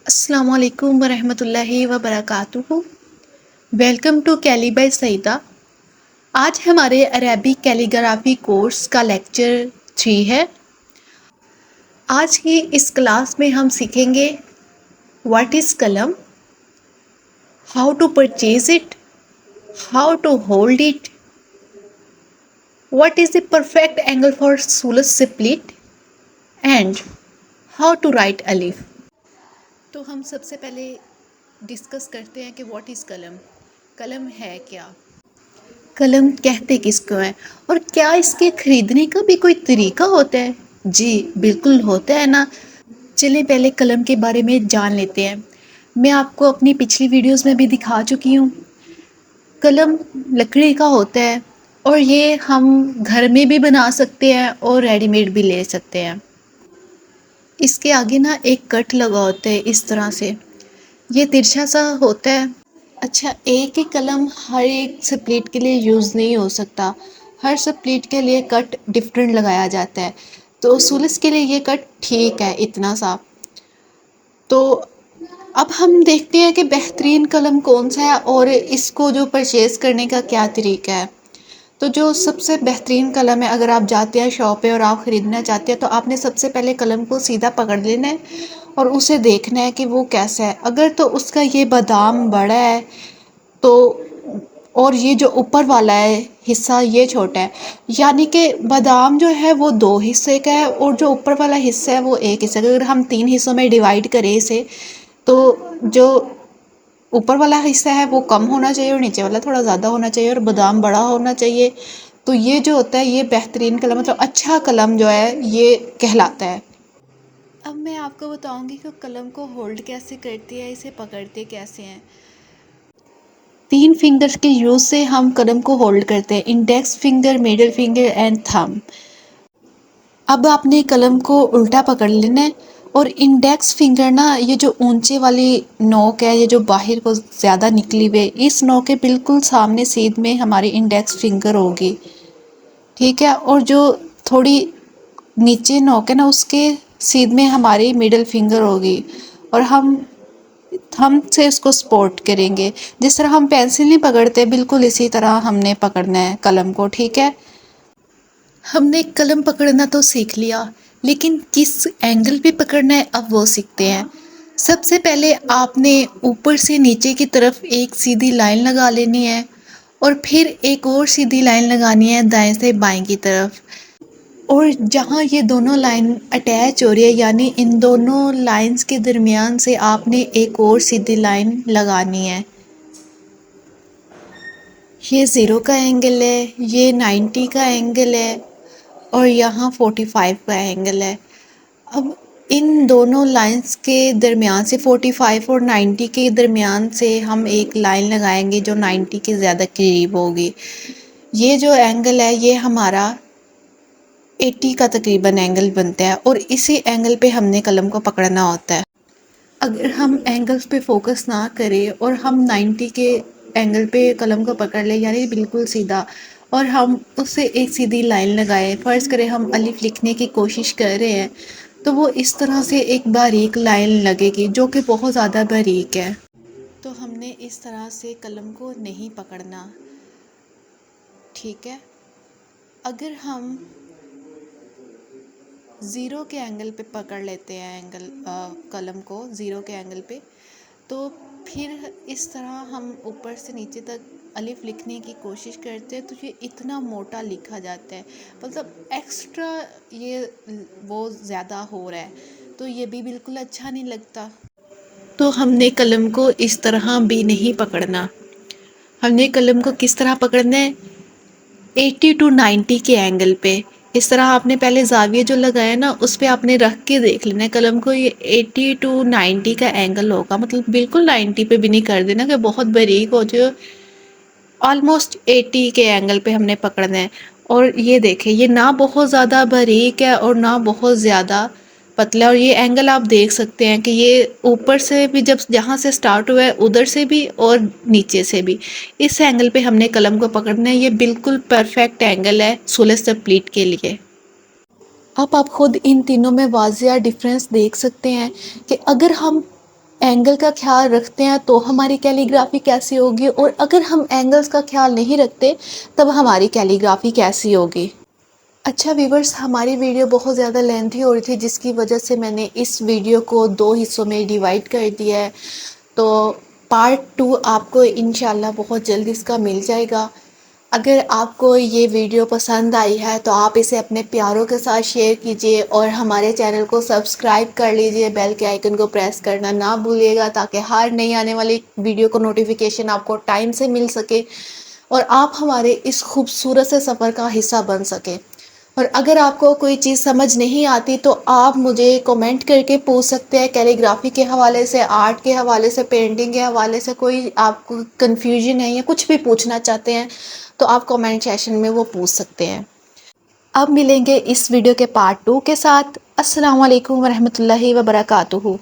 अस्सलाम वालेकुम वरहमतुल्लाहि वबरकातुहू। Welcome to calli by Saeeda. आज हमारे अरेबिक कैलीग्राफी कोर्स का लेक्चर 3 है। आज की इस क्लास में हम सीखेंगे व्हाट इज़ कलम, how to purchase it, how to hold it, what is the perfect angle for सुलस split and how to write अलिफ। तो हम सबसे पहले डिस्कस करते हैं कि व्हाट इज़ कलम। कलम है क्या, कलम कहते किसको है, और क्या इसके खरीदने का भी कोई तरीका होता है? जी बिल्कुल होता है ना। चलिए पहले कलम के बारे में जान लेते हैं। मैं आपको अपनी पिछली वीडियोस में भी दिखा चुकी हूँ। कलम लकड़ी का होता है और ये हम घर में भी बना सकते हैं और रेडीमेड भी ले सकते हैं। इसके आगे ना एक कट लगा होता है इस तरह से, ये तिरछा सा होता है। अच्छा, एक ही कलम हर एक स्प्लिट के लिए यूज़ नहीं हो सकता। हर स्प्लिट के लिए कट डिफरेंट लगाया जाता है। तो सुलस के लिए ये कट ठीक है इतना सा। तो अब हम देखते हैं कि बेहतरीन कलम कौन सा है और इसको जो परचेज़ करने का क्या तरीका है। तो जो सबसे बेहतरीन कलम है, अगर आप जाते हैं शॉप पे और आप ख़रीदना चाहते हैं तो आपने सबसे पहले कलम को सीधा पकड़ लेना है और उसे देखना है कि वो कैसा है। अगर तो उसका ये बादाम बड़ा है तो, और ये जो ऊपर वाला है हिस्सा ये छोटा है, यानी कि बादाम जो है वो 2 हिस्से का है और जो ऊपर वाला हिस्सा है वो 1 हिस्सा का। अगर हम 3 हिस्सों में डिवाइड करें इसे, तो जो ऊपर वाला हिस्सा है वो कम होना चाहिए और नीचे वाला थोड़ा ज़्यादा होना चाहिए और बादाम बड़ा होना चाहिए। तो ये जो होता है ये बेहतरीन कलम, मतलब अच्छा कलम जो है ये कहलाता है। अब मैं आपको बताऊंगी कि कलम को होल्ड कैसे करते हैं, इसे पकड़ते कैसे हैं। 3 फिंगर्स के यूज़ से हम कलम को होल्ड करते हैं, index finger, middle finger and thumb. अब आपने कलम को उल्टा पकड़ लेना है और इंडेक्स फिंगर ना, ये जो ऊंचे वाली नोक है, ये जो बाहर को ज़्यादा निकली हुई, इस नोक के बिल्कुल सामने सीध में हमारी इंडेक्स फिंगर होगी, ठीक है। और जो थोड़ी नीचे नोक है ना, उसके सीध में हमारी मिडिल फिंगर होगी और हम से इसको सपोर्ट करेंगे। जिस तरह हम पेंसिल नहीं पकड़ते, बिल्कुल इसी तरह हमने पकड़ना है कलम को, ठीक है। हमने कलम पकड़ना तो सीख लिया, लेकिन किस एंगल पे पकड़ना है अब वो सीखते हैं। सबसे पहले आपने ऊपर से नीचे की तरफ एक सीधी लाइन लगा लेनी है और फिर एक और सीधी लाइन लगानी है दाएं से बाएं की तरफ। और जहाँ ये दोनों लाइन अटैच हो रही है, यानी इन दोनों लाइंस के दरमियान से आपने एक और सीधी लाइन लगानी है। ये 0 का एंगल है, ये 90 का एंगल है और यहाँ 45 का एंगल है। अब इन दोनों लाइंस के दरमियान से, 45 और 90 के दरमियान से हम एक लाइन लगाएंगे जो 90 के ज़्यादा करीब होगी। ये जो एंगल है ये हमारा 80 का तकरीबन एंगल बनता है और इसी एंगल पे हमने कलम को पकड़ना होता है। अगर हम एंगल्स पे फोकस ना करें और हम 90 के एंगल पे कलम को पकड़ लें, यानी बिल्कुल सीधा, और हम उससे एक सीधी लाइन लगाएं, फ़र्ज़ करें हम अलिफ लिखने की कोशिश कर रहे हैं, तो वो इस तरह से एक बारीक लाइन लगेगी जो कि बहुत ज़्यादा बारीक है। तो हमने इस तरह से कलम को नहीं पकड़ना, ठीक है। अगर हम 0 के एंगल पे पकड़ लेते हैं कलम को 0 के एंगल पे, तो फिर इस तरह हम ऊपर से नीचे तक अलिफ लिखने की कोशिश करते हैं तो ये इतना मोटा लिखा जाता है, मतलब एक्स्ट्रा ये वो ज़्यादा हो रहा है, तो ये भी बिल्कुल अच्छा नहीं लगता। तो हमने कलम को इस तरह भी नहीं पकड़ना। हमने कलम को किस तरह पकड़ना है, 80 टू 90 के एंगल पे। इस तरह आपने पहले जाविया जो लगाया ना उस पे आपने रख के देख लेना है कलम को, ये 80 टू 90 का एंगल होगा, मतलब बिल्कुल 90 पे भी नहीं कर देना कि बहुत बारीक हो जाए। ऑलमोस्ट 80 के एंगल पे हमने पकड़ना है। और ये देखें, ये ना बहुत ज़्यादा बारीक है और ना बहुत ज़्यादा पतला, और ये एंगल आप देख सकते हैं कि ये ऊपर से भी, जब जहाँ से स्टार्ट हुआ है उधर से भी और नीचे से भी, इस एंगल पे हमने कलम को पकड़ना है। ये बिल्कुल परफेक्ट एंगल है सुलस स्प्लिट के लिए। अब आप खुद इन तीनों में वाज़िया डिफरेंस देख सकते हैं कि अगर हम एंगल का ख्याल रखते हैं तो हमारी कैलीग्राफी कैसी होगी, और अगर हम एंगल्स का ख्याल नहीं रखते तब हमारी कैलीग्राफी कैसी होगी। अच्छा व्यूवर्स, हमारी वीडियो बहुत ज़्यादा लेंथी हो रही थी, जिसकी वजह से मैंने इस वीडियो को 2 हिस्सों में डिवाइड कर दिया है। तो पार्ट 2 आपको इंशाल्लाह बहुत जल्द इसका मिल जाएगा। अगर आपको ये वीडियो पसंद आई है तो आप इसे अपने प्यारों के साथ शेयर कीजिए और हमारे चैनल को सब्सक्राइब कर लीजिए। बेल के आइकन को प्रेस करना ना भूलिएगा, ताकि हर नई आने वाली वीडियो को नोटिफिकेशन आपको टाइम से मिल सके और आप हमारे इस खूबसूरत से सफ़र का हिस्सा बन सकें। और अगर आपको कोई चीज़ समझ नहीं आती तो आप मुझे कमेंट करके पूछ सकते हैं। कैलीग्राफी के हवाले से, आर्ट के हवाले से, पेंटिंग के हवाले से कोई आपको कन्फ्यूजन है या कुछ भी पूछना चाहते हैं तो आप कमेंट सेशन में वो पूछ सकते हैं। अब मिलेंगे इस वीडियो के पार्ट 2 के साथ। अस्सलाम वालेकुम वरहमतुल्लाहि वबरकातुहू।